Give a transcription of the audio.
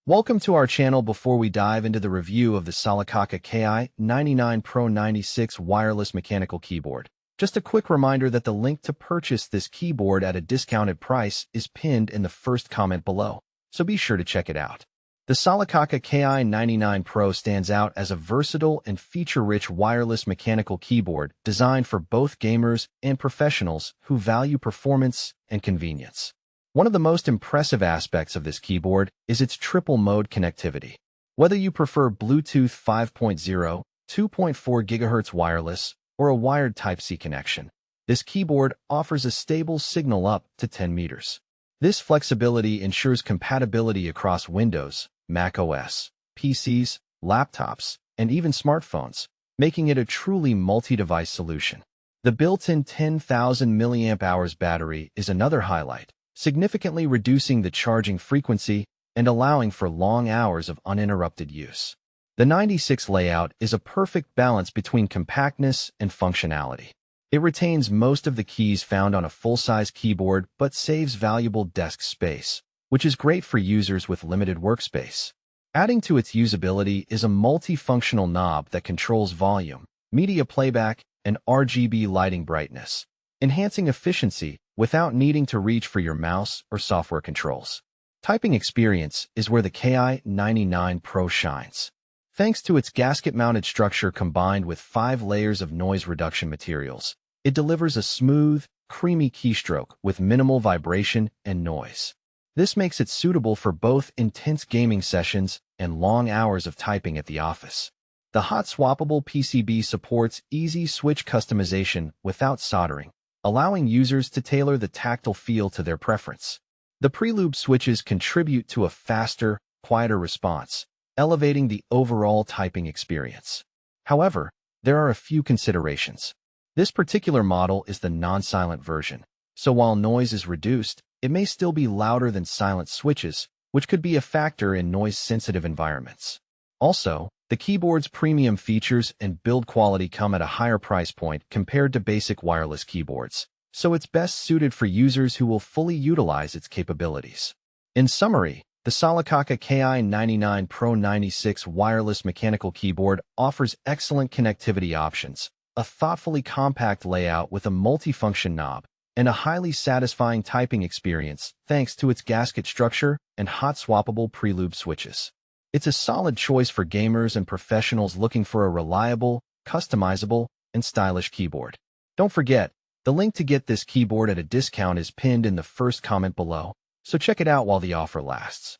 Welcome to our channel. Before we dive into the review of the SOLAKAKA Ki99 Pro 96 wireless mechanical keyboard, just a quick reminder that the link to purchase this keyboard at a discounted price is pinned in the first comment below, so be sure to check it out. The SOLAKAKA Ki99 Pro stands out as a versatile and feature-rich wireless mechanical keyboard designed for both gamers and professionals who value performance and convenience. One of the most impressive aspects of this keyboard is its triple-mode connectivity. Whether you prefer Bluetooth 5.0, 2.4 GHz wireless, or a wired Type-C connection, this keyboard offers a stable signal up to 10 meters. This flexibility ensures compatibility across Windows, macOS, PCs, laptops, and even smartphones, making it a truly multi-device solution. The built-in 10,000 mAh battery is another highlight, significantly reducing the charging frequency and allowing for long hours of uninterrupted use. The 96 layout is a perfect balance between compactness and functionality. It retains most of the keys found on a full-size keyboard but saves valuable desk space, which is great for users with limited workspace. Adding to its usability is a multifunctional knob that controls volume, media playback, and RGB lighting brightness, enhancing efficiency without needing to reach for your mouse or software controls. Typing experience is where the Ki99 Pro shines. Thanks to its gasket-mounted structure combined with 5 layers of noise reduction materials, it delivers a smooth, creamy keystroke with minimal vibration and noise. This makes it suitable for both intense gaming sessions and long hours of typing at the office. The Hot-Swappable PCB supports easy switch customization without soldering, allowing users to tailor the tactile feel to their preference. The preloop switches contribute to a faster, quieter response, elevating the overall typing experience. However, there are a few considerations. This particular model is the non-silent version, so while noise is reduced, it may still be louder than silent switches, which could be a factor in noise-sensitive environments. Also, the keyboard's premium features and build quality come at a higher price point compared to basic wireless keyboards, so it's best suited for users who will fully utilize its capabilities. In summary, the SOLAKAKA Ki99 Pro 96 wireless mechanical keyboard offers excellent connectivity options, a thoughtfully compact layout with a multifunction knob, and a highly satisfying typing experience thanks to its gasket structure and hot-swappable preloop switches. It's a solid choice for gamers and professionals looking for a reliable, customizable, and stylish keyboard. Don't forget, the link to get this keyboard at a discount is pinned in the first comment below, so check it out while the offer lasts.